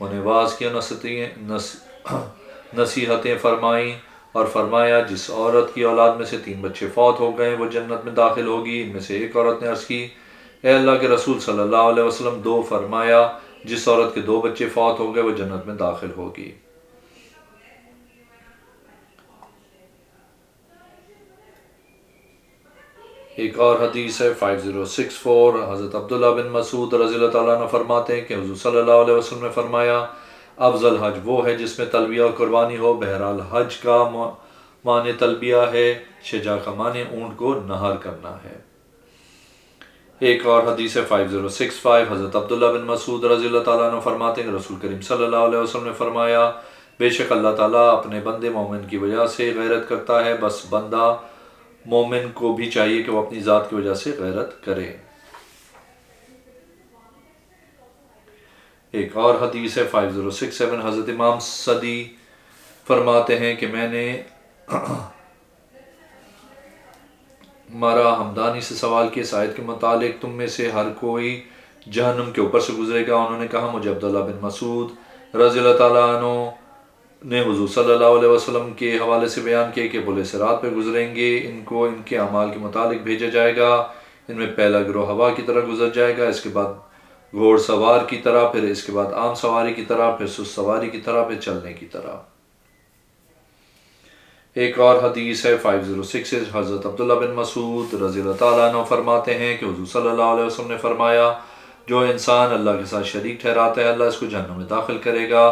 انہیں واعظ کیا، نصیحتیں فرمائیں، اور فرمایا جس عورت کی اولاد میں سے 3 بچے فوت ہو گئے وہ جنت میں داخل ہوگی۔ ان میں سے ایک عورت نے عرض کی، اے اللہ کے رسول صلی اللہ علیہ وسلم 2۔ فرمایا جس عورت کے 2 بچے فوت ہو گئے وہ جنت میں داخل ہوگی۔ ایک اور حدیث ہے 5064، حضرت عبداللہ بن مسعود رضی اللہ تعالیٰ عنہ فرماتے ہیں کہ حضور صلی اللہ علیہ وسلم نے فرمایا، افضل حج وہ ہے جس میں تلبیہ اور قربانی ہو۔ بہرحال حج کا معنی تلبیہ ہے، شجاع کا معنی اونٹ کو نہر کرنا ہے۔ ایک اور حدیث ہے 5065، حضرت عبداللہ بن مسعود رضی اللہ تعالیٰ عنہ فرماتے ہیں کہ رسول کریم صلی اللہ علیہ وسلم نے فرمایا، بے شک اللہ تعالیٰ اپنے بندے مومن کی وجہ سے غیرت کرتا ہے، بس بندہ مومن کو بھی چاہیے کہ وہ اپنی ذات کی وجہ سے غیرت کرے۔ ایک اور حدیث ہے 5067، حضرت امام صدی فرماتے ہیں کہ میں نے مارا ہمدانی سے سوال کیا اس آیت کے متعلق، تم میں سے ہر کوئی جہنم کے اوپر سے گزرے گا۔ انہوں نے کہا مجھے عبداللہ بن مسعود رضی اللہ تعالیٰ عنہ نے حضور صلی اللہ علیہ وسلم کے حوالے سے بیان کیا کہ بلے صراط پہ گزریں گے، ان کو ان کے اعمال کے متعلق بھیجا جائے گا، ان میں پہلا گروہ ہوا کی طرح گزر جائے گا، اس کے بعد گھوڑ سوار کی طرح، پھر اس کے بعد عام سواری کی طرح، پھر سست سواری کی طرح، پھر چلنے کی طرح۔ ایک اور حدیث ہے 506، حضرت عبداللہ بن مسعود رضی اللہ تعالیٰ عنہ فرماتے ہیں کہ حضور صلی اللہ علیہ وسلم نے فرمایا، جو انسان اللہ کے ساتھ شریک ٹھہراتا ہے اللہ اس کو جہنم میں داخل کرے گا۔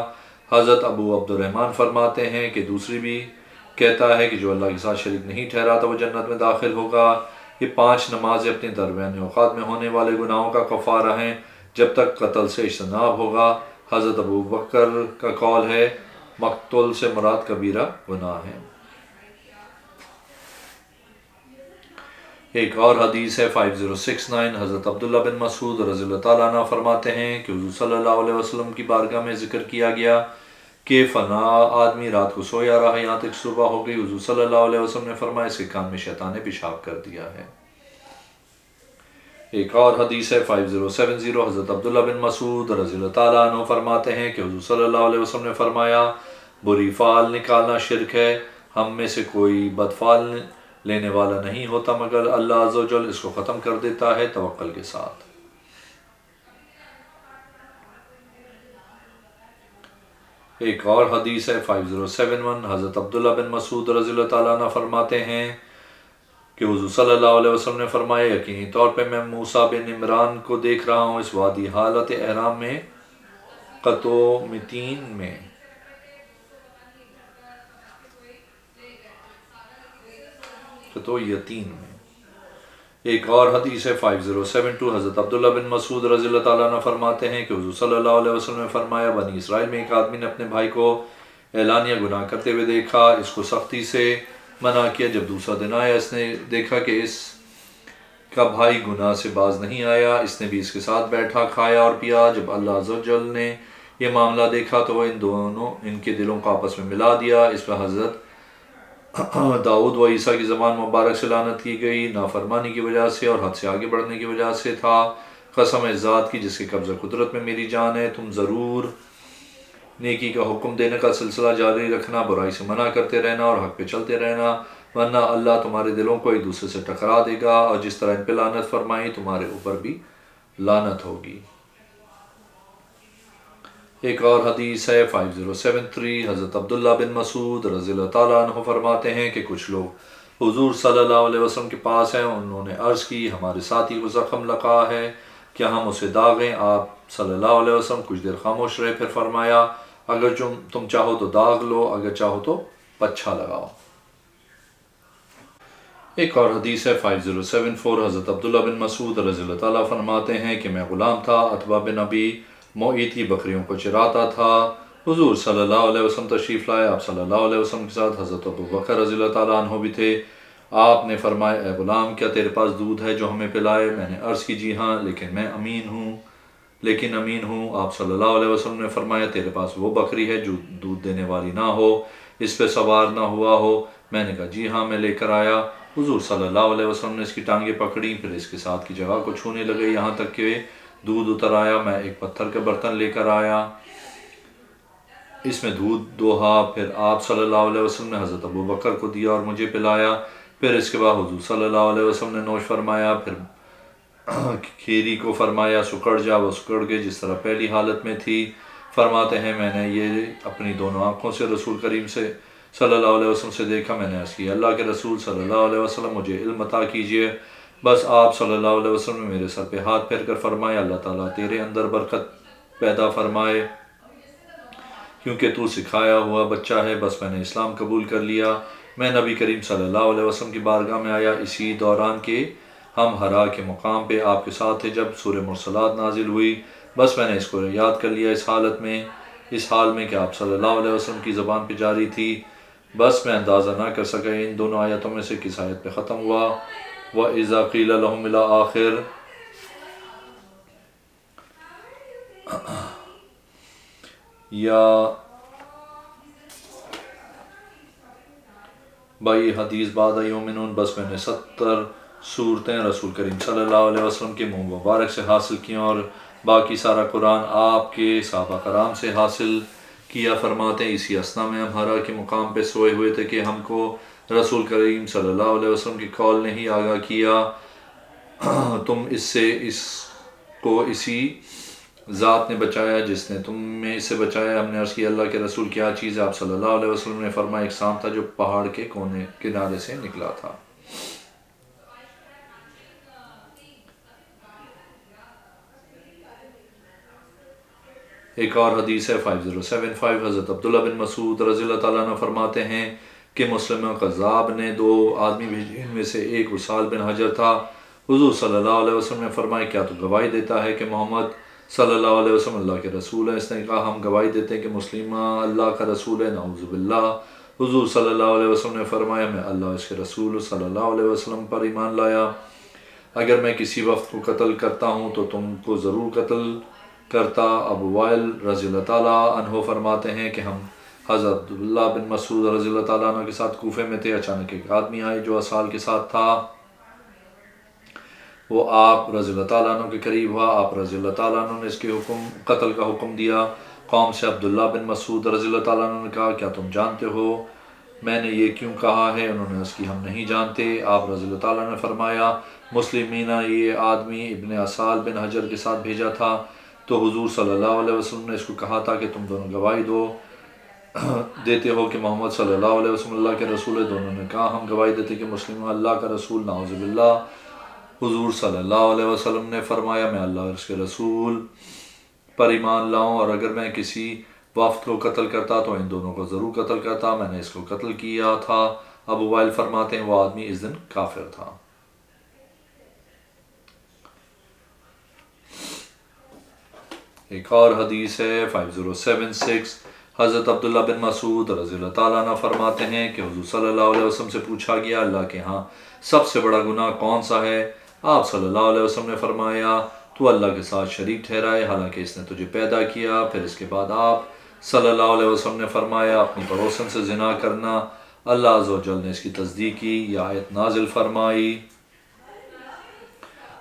حضرت ابو عبد الرحمن فرماتے ہیں کہ دوسری بھی کہتا ہے کہ جو اللہ کے ساتھ شریک نہیں ٹھہراتا وہ جنت میں داخل ہوگا۔ یہ 5 نمازیں اپنے درمیان اوقات میں ہونے والے گناہوں کا کفارہ ہیں جب تک قتل سے اجتناب ہوگا۔ حضرت ابو بکر کا قول ہے مقتل سے مراد کبیرہ گناہ ہے۔ ایک اور حدیث ہے 5069، حضرت عبداللہ بن مسعود رضی اللہ تعالیٰ عنہ فرماتے ہیں کہ حضور صلی اللہ علیہ وسلم کی بارگاہ میں ذکر کیا گیا کہ فلاں آدمی رات کو سویا رہا یہاں تک صبح ہو گئی۔ حضور صلی اللہ علیہ وسلم نے فرمایا اس کے کان میں شیطان نے پیشاب کر دیا ہے۔ ایک اور حدیث ہے 5070، حضرت عبداللہ بن مسعود رضی اللہ تعالیٰ عنہ فرماتے ہیں کہ حضور صلی اللہ علیہ وسلم نے فرمایا، بری فعل نکالنا شرک ہے، ہم میں سے کوئی بد فعل لینے والا نہیں ہوتا مگر اللہ عز و جل اس کو ختم کر دیتا ہے توکل کے ساتھ۔ ایک اور حدیث ہے 5071، حضرت عبداللہ بن مسعود رضی اللہ تعالیٰ عنہ فرماتے ہیں کہ حضور صلی اللہ علیہ وسلم نے فرمایا، یقینی طور پہ میں موسیٰ بن عمران کو دیکھ رہا ہوں اس وادی حالت احرام میں قطومتین میں۔ تو یتین میں۔ ایک اور حدیث ہے 5072، حضرت عبداللہ بن مسعود رضی اللہ تعالیٰ عنہ فرماتے ہیں کہ حضور صلی اللہ علیہ وسلم نے فرمایا، بنی اسرائیل میں ایک آدمی نے اپنے بھائی کو اعلانیہ گناہ کرتے ہوئے دیکھا، اس کو سختی سے منع کیا۔ جب دوسرا دن آیا اس نے دیکھا کہ اس کا بھائی گناہ سے باز نہیں آیا، اس نے بھی اس کے ساتھ بیٹھا، کھایا اور پیا۔ جب اللہ عز و جل نے یہ معاملہ دیکھا تو وہ ان کے دلوں کو آپس میں ملا دیا۔ اس پر حضرت داؤد و عیسیٰ کی زبان مبارک سے لعنت کی گئی، نافرمانی کی وجہ سے اور حد سے آگے بڑھنے کی وجہ سے تھا۔ قسم ذات کی جس کے قبضہ قدرت میں میری جان ہے، تم ضرور نیکی کا حکم دینے کا سلسلہ جاری رکھنا، برائی سے منع کرتے رہنا اور حق پہ چلتے رہنا، ورنہ اللہ تمہارے دلوں کو ایک دوسرے سے ٹکرا دے گا، اور جس طرح ان پہ لعنت فرمائی تمہارے اوپر بھی لعنت ہوگی۔ ایک اور حدیث ہے 5073، حضرت عبداللہ بن مسعود رضی اللہ تعالیٰ عنہ فرماتے ہیں کہ کچھ لوگ حضور صلی اللہ علیہ وسلم کے پاس ہیں، انہوں نے عرض کی ہمارے ساتھی کو زخم لگا ہے، کیا ہم اسے داغیں؟ آپ صلی اللہ علیہ وسلم کچھ دیر خاموش رہے، پھر فرمایا اگر تم چاہو تو داغ لو، اگر چاہو تو پچھا لگاؤ۔ ایک اور حدیث ہے 5074، حضرت عبداللہ بن مسعود رضی اللہ تعالیٰ فرماتے ہیں کہ میں غلام تھا، عتبہ بن ابی معیط کی بکریوں کو چراتا تھا، حضور صلی اللہ علیہ وسلم تشریف لائے، آپ صلی اللہ علیہ وسلم کے ساتھ حضرت ابو بکر رضی اللہ تعالیٰ عنہ بھی تھے۔ آپ نے فرمایا اے غلام کیا تیرے پاس دودھ ہے جو ہمیں پلائے؟ میں نے عرض کی جی ہاں، لیکن امین ہوں۔ آپ صلی اللہ علیہ وسلم نے فرمایا تیرے پاس وہ بکری ہے جو دودھ دینے والی نہ ہو، اس پہ سوار نہ ہوا ہو؟ میں نے کہا جی ہاں، میں لے کر آیا۔ حضور صلی اللہ علیہ وسلم نے اس کی ٹانگیں پکڑی، پھر اس کے ساتھ کی جگہ کو چھونے لگے یہاں تک کہ دودھ اتر آیا۔ میں ایک پتھر کا برتن لے کر آیا، اس میں دودھ دوہا، پھر آپ صلی اللہ علیہ وسلم نے حضرت ابو بکر کو دیا اور مجھے پلایا، پھر اس کے بعد حضور صلی اللہ علیہ وسلم نے نوش فرمایا، پھر کھیری کو فرمایا سکڑ جا، وہ سکڑ گئے جس طرح پہلی حالت میں تھی۔ فرماتے ہیں میں نے یہ اپنی دونوں آنکھوں سے رسول کریم سے صلی اللہ علیہ وسلم سے دیکھا۔ میں نے عرض کیا اللہ کے رسول صلی اللہ علیہ وسلم مجھے علم عطا کیجئے۔ بس آپ صلی اللہ علیہ وسلم نے میرے سر پہ ہاتھ پھیر کر فرمایا اللہ تعالیٰ تیرے اندر برکت پیدا فرمائے، کیونکہ تو سکھایا ہوا بچہ ہے۔ بس میں نے اسلام قبول کر لیا۔ میں نبی کریم صلی اللہ علیہ وسلم کی بارگاہ میں آیا اسی دوران کہ ہم ہرا کے مقام پہ آپ کے ساتھ تھے جب سورہ مرسلات نازل ہوئی۔ بس میں نے اس کو یاد کر لیا اس حال میں کہ آپ صلی اللہ علیہ وسلم کی زبان پہ جاری تھی۔ بس میں اندازہ نہ کر سکا ان دونوں آیتوں میں سے کس آیت پہ ختم ہوا۔ وَإِذَا قِيلَ لَهُمْ إِلَىٰ آخر یا بائی حدیث بعد یومنون۔ بس میں نے 70 صورتیں رسول کریم صلی اللہ علیہ وسلم کے منہ مبارک سے حاصل کیں اور باقی سارا قرآن آپ کے صحابہ کرام سے حاصل کیا۔ فرماتے ہیں اسی اسنا میں ہم ہرا کے مقام پہ سوئے ہوئے تھے کہ ہم کو رسول کریم صلی اللہ علیہ وسلم کی قول نے ہی آگاہ کیا، تم اس کو اسی ذات نے بچایا جس نے تم میں اسے بچایا۔ ہم نے عرض کیا اللہ کے رسول کیا چیز ہے؟ آپ صلی اللہ علیہ وسلم نے فرمایا ایک سانپ تھا جو پہاڑ کے کنارے سے نکلا تھا۔ ایک اور حدیث ہے 5075، حضرت عبداللہ بن مسعود رضی اللہ تعالیٰ عنہ فرماتے ہیں کہ مسلم قذاب نے 2 آدمی بھیجے، ان میں سے ایک وصال بن حجر تھا۔ حضور صلی اللہ علیہ وسلم نے فرمایا کیا تو گواہی دیتا ہے کہ محمد صلی اللہ علیہ وسلم اللہ کے رسول ہے؟ اس نے کہا ہم گواہی دیتے ہیں کہ مسلمہ اللہ کا رسول ہے۔ نعوذ باللہ۔ حضور صلی اللہ علیہ وسلم نے فرمایا میں اللہ اس کے رسول صلی اللہ علیہ وسلم پر ایمان لایا، اگر میں کسی وقت کو قتل کرتا ہوں تو تم کو ضرور قتل کرتا۔ ابو وائل رضی اللہ تعالیٰ عنہ فرماتے ہیں کہ ہم حضرت عبداللہ بن مسعود رضی اللہ تعالیٰ عنہ کے ساتھ کوفے میں تھے، اچانک ایک آدمی آئے جو اصحاب کے ساتھ تھا، وہ آپ رضی اللہ تعالیٰ عنہ کے قریب ہوا۔ آپ رضی اللہ تعالیٰ عنہ نے اس کے قتل کا حکم دیا۔ قوم سے عبداللہ بن مسعود رضی اللہ تعالیٰ عنہ نے کہا کیا تم جانتے ہو میں نے یہ کیوں کہا ہے؟ انہوں نے اس کی ہم نہیں جانتے۔ آپ رضی اللہ تعالیٰ نے فرمایا مسلمین یہ آدمی ابن اسال بن حجر کے ساتھ بھیجا تھا، تو حضور صلی اللہ علیہ وسلم نے اس کو کہا تھا کہ تم دونوں گواہی دیتے ہو کہ محمد صلی اللہ علیہ وسلم اللہ کے رسول ہے۔ دونوں نے کہا ہم گواہی دیتے کہ مسلم اللہ کا رسول۔ نعوذ باللہ۔ حضور صلی اللہ علیہ وسلم نے فرمایا میں اللہ اور اس کے رسول پر ایمان لاؤں، اور اگر میں کسی وفد کو قتل کرتا تو ان دونوں کو ضرور قتل کرتا، میں نے اس کو قتل کیا تھا۔ ابو وائل فرماتے ہیں وہ آدمی اس دن کافر تھا۔ ایک اور حدیث ہے 5076، حضرت عبداللہ بن مسعود رضی اللہ تعالیٰ عنہ فرماتے ہیں کہ حضور صلی اللہ علیہ وسلم سے پوچھا گیا اللہ کے ہاں سب سے بڑا گناہ کون سا ہے؟ آپ صلی اللہ علیہ وسلم نے فرمایا تو اللہ کے ساتھ شریک ٹھہرائے حالانکہ اس نے تجھے پیدا کیا۔ پھر اس کے بعد آپ صلی اللہ علیہ وسلم نے فرمایا اپنی پڑوسن سے زنا کرنا۔ اللہ عز و جل نے اس کی تصدیق کی، یہ آیت نازل فرمائی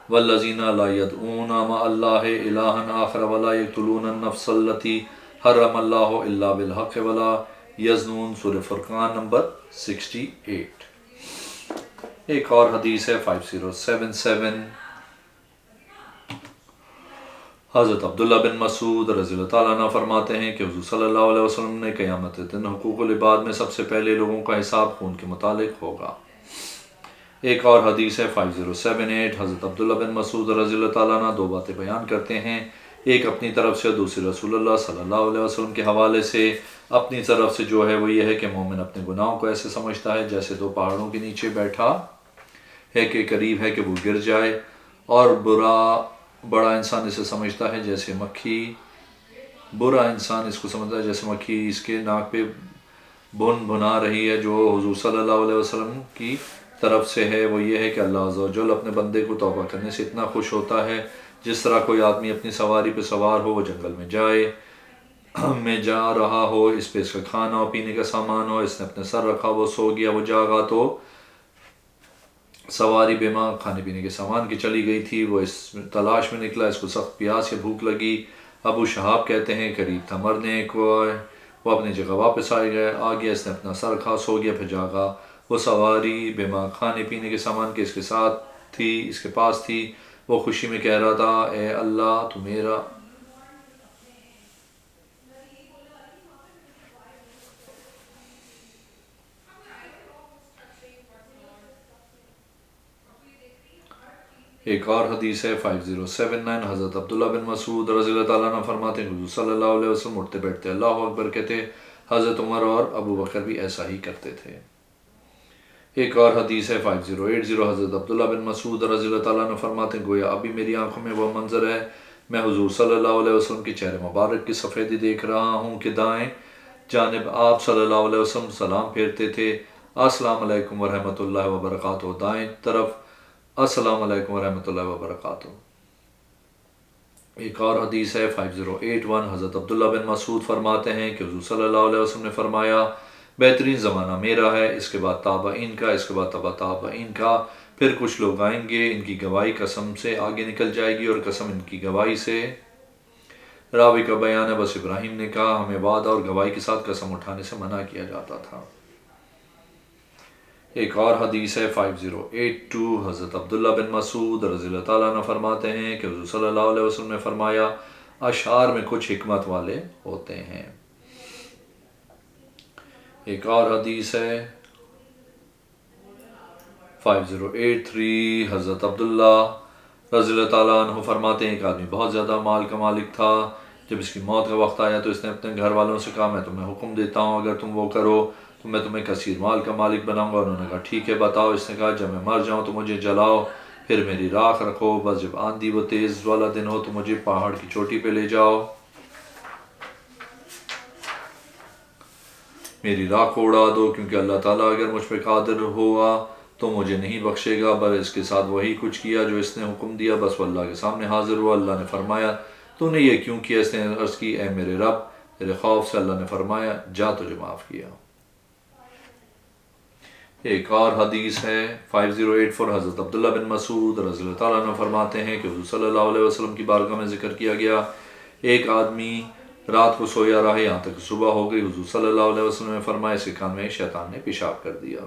والذین لا یدعون مع اللہ الہا آخر ولا یقتلون النفس التی حرم اللہ الا بالحق ولا یزنون، سورہ فرقان نمبر 68۔ ایک اور حدیث ہے 5077، حضرت عبداللہ بن مسعود رضی اللہ تعالیٰ عنہ فرماتے ہیں کہ حضور صلی اللہ علیہ وسلم نے قیامت دن حقوق العباد میں سب سے پہلے لوگوں کا حساب خون کے متعلق ہوگا۔ ایک اور حدیث ہے 5078، حضرت عبداللہ بن مسعود رضی اللہ تعالیٰ عنہ 2 باتیں بیان کرتے ہیں، ایک اپنی طرف سے، دوسری رسول اللہ صلی اللہ علیہ وسلم کے حوالے سے۔ اپنی طرف سے جو ہے وہ یہ ہے کہ مومن اپنے گناہوں کو ایسے سمجھتا ہے جیسے 2 پہاڑوں کے نیچے بیٹھا ہے کہ قریب ہے کہ وہ گر جائے، اور بڑا انسان اسے سمجھتا ہے جیسے مکھی، برا انسان اس کو سمجھتا ہے جیسے مکھی اس کے ناک پہ بھنا رہی ہے۔ جو حضور صلی اللہ علیہ وسلم کی طرف سے ہے وہ یہ ہے کہ اللہ عز و جل اپنے بندے کو توبہ کرنے سے اتنا خوش ہوتا ہے جس طرح کوئی آدمی اپنی سواری پہ سوار ہو، وہ جنگل میں جا رہا ہو، اس پہ اس کا کھانا اور پینے کا سامان ہو، اس نے اپنے سر رکھا، وہ سو گیا، وہ جاگا تو سواری بے ماں کھانے پینے کے سامان کی چلی گئی تھی، وہ اس تلاش میں نکلا، اس کو سخت پیاس یا بھوک لگی۔ ابو شہاب کہتے ہیں قریب تھا مرنے کو، وہ اپنی جگہ واپس آ گیا، اس نے اپنا سر رکھا، سو گیا، پھر جاگا۔ وہ سواری بما کھانے پینے کے سامان کے اس کے ساتھ تھی، اس کے پاس تھی، وہ خوشی میں کہہ رہا تھا، اے اللہ تو میرا ایک اور حدیث ہے 5079، حضرت عبداللہ بن مسعود رضی اللہ تعالیٰ عنہ فرماتے ہیں حضور صلی اللہ علیہ وسلم اٹھتے بیٹھتے اللہ اکبر کہتے، حضرت عمر اور ابو بکر بھی ایسا ہی کرتے تھے۔ ایک اور حدیث ہے 5080، حضرت عبداللہ بن مسعود رضی اللہ تعالیٰ عنہ فرماتے ہیں گویا ابھی میری آنکھوں میں وہ منظر ہے، میں حضور صلی اللہ علیہ وسلم کے چہرے مبارک کی سفیدی دیکھ رہا ہوں کہ دائیں جانب آپ صلی اللہ علیہ وسلم سلام پھیرتے تھے، السلام علیکم ورحمۃ اللہ وبرکاتہ، دائیں طرف السلام علیکم ورحمۃ اللہ وبرکاتہ۔ ایک اور حدیث ہے 5081، حضرت عبداللہ بن مسعود فرماتے ہیں کہ حضور صلی اللہ علیہ وسلم نے فرمایا بہترین زمانہ میرا ہے، اس کے بعد تابعین کا، اس کے بعد تبع تابعین کا، پھر کچھ لوگ آئیں گے ان کی گواہی قسم سے آگے نکل جائے گی اور قسم ان کی گواہی سے۔ راوی کا بیان ہے بس ابراہیم نے کہا ہمیں وعدہ اور گواہی کے ساتھ قسم اٹھانے سے منع کیا جاتا تھا۔ ایک اور حدیث ہے 5082، حضرت عبداللہ بن مسعود رضی اللہ تعالیٰ عنہ فرماتے ہیں کہ حضور صلی اللہ علیہ وسلم نے فرمایا اشعار میں کچھ حکمت والے ہوتے ہیں۔ ایک اور حدیث ہے 5083، حضرت عبداللہ رضی اللہ تعالیٰ عنہ فرماتے ہیں ایک آدمی بہت زیادہ مال کا مالک تھا، جب اس کی موت کا وقت آیا تو اس نے اپنے گھر والوں سے کہا میں تمہیں حکم دیتا ہوں اگر تم وہ کرو تو میں تمہیں کثیر مال کا مالک بناؤں گا۔ انہوں نے کہا ٹھیک ہے بتاؤ۔ اس نے کہا جب میں مر جاؤں تو مجھے جلاؤ، پھر میری راکھ رکھو، بس جب آندھی و تیز والا دن ہو تو مجھے پہاڑ کی چوٹی پہ لے جاؤ، میری راکھ کو اڑا دو، کیونکہ اللہ تعالیٰ اگر مجھ پہ قادر ہوا تو مجھے نہیں بخشے گا۔ بس اس کے ساتھ وہی کچھ کیا جو اس نے حکم دیا، بس وہ اللہ کے سامنے حاضر ہوا۔ اللہ نے فرمایا تو نے یہ کیوں کیا؟ اس نے عرض کی اے میرے رب تیرے خوف سے۔ اللہ نے فرمایا جا تجھے معاف کیا۔ ایک اور حدیث ہے 5084، حضرت عبداللہ بن مسعود رضی اللہ تعالیٰ عنہ فرماتے ہیں کہ حضور صلی اللہ علیہ وسلم کی بارگاہ میں ذکر کیا گیا ایک آدمی رات کو سویا رہا یہاں تک صبح ہو گئی، حضور صلی اللہ علیہ وسلم نے فرمایا اس کے کان میں شیطان نے پیشاب کر دیا۔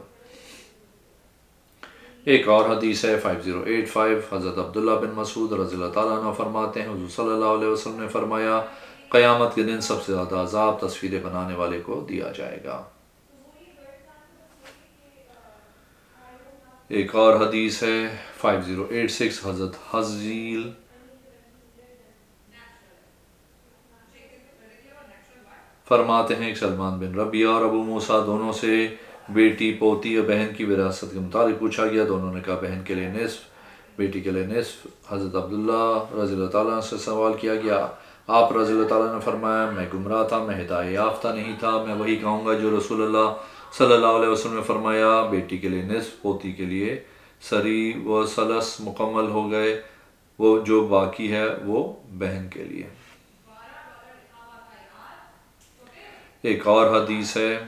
ایک اور حدیث ہے 5085، حضرت عبداللہ بن مسعود رضی اللہ تعالیٰ عنہ فرماتے ہیں حضور صلی اللہ علیہ وسلم نے فرمایا قیامت کے دن سب سے زیادہ عذاب تصویریں بنانے والے کو دیا جائے گا۔ ایک اور حدیث ہے 5086، حضرت حزیل فرماتے ہیں کہ سلمان بن ربیعہ اور ابو موسیٰ دونوں سے بیٹی پوتی یا بہن کی وراثت کے متعلق پوچھا گیا، دونوں نے کہا بہن کے لیے نصف، بیٹی کے لیے نصف۔ حضرت عبداللہ رضی اللہ تعالیٰ سے سوال کیا گیا، آپ رضی اللہ تعالیٰ نے فرمایا میں گمراہ تھا، میں ہدایت یافتہ نہیں تھا، میں وہی کہوں گا جو رسول اللہ صلی اللہ علیہ وسلم نے فرمایا، بیٹی کے لیے نصف، پوتی کے لیے سری و ثلث مکمل ہو گئے، وہ جو باقی ہے وہ بہن کے لیے۔ ایک اور حدیث ہے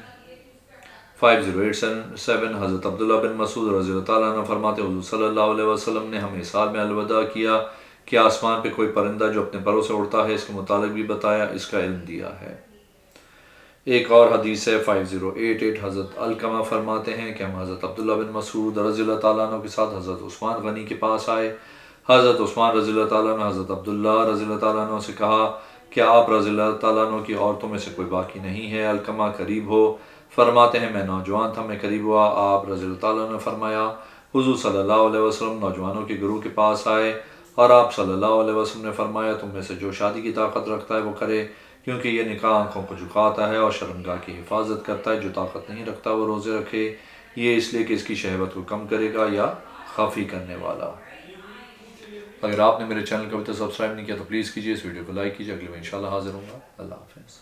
5087، حضرت عبداللہ بن مسعود رضی اللہ تعالیٰ عنہ فرماتے حضور صلی اللہ علیہ وسلم نے ہمیں سال میں الوداع کیا کہ آسمان پہ کوئی پرندہ جو اپنے پروں سے اڑتا ہے اس کے متعلق بھی بتایا، اس کا علم دیا ہے۔ ایک اور حدیث ہے 5088، حضرت علقمہ فرماتے ہیں کہ ہم حضرت عبداللہ بن مسعود رضی اللہ تعالیٰ عنہ کے ساتھ حضرت عثمان غنی کے پاس آئے۔ حضرت عثمان رضی اللہ تعالیٰ عنہ حضرت عبداللہ رضی اللہ تعالیٰ عنہ سے کہا کہ آپ رضی اللہ تعالیٰ عنہ کی عورتوں میں سے کوئی باقی نہیں ہے، علقمہ قریب ہو؟ فرماتے ہیں میں نوجوان تھا، میں قریب ہوا۔ آپ رضی اللہ تعالیٰ عنہ نے فرمایا حضور صلی اللہ علیہ وسلم نوجوانوں کے گروہ کے پاس آئے اور آپ صلی اللہ علیہ وسلم نے فرمایا تم میں سے جو شادی کی طاقت رکھتا ہے وہ کرے، کیونکہ یہ نکاح آنکھوں کو جھکاتا ہے اور شرمگاہ کی حفاظت کرتا ہے۔ جو طاقت نہیں رکھتا وہ روزے رکھے، یہ اس لیے کہ اس کی شہوت کو کم کرے گا یا خفی کرنے والا۔ اگر آپ نے میرے چینل کو ابھی تک سبسکرائب نہیں کیا تو پلیز کیجیے، اس ویڈیو کو لائک کیجیے۔ اگلے میں انشاءاللہ حاضر ہوں گا۔ اللہ حافظ۔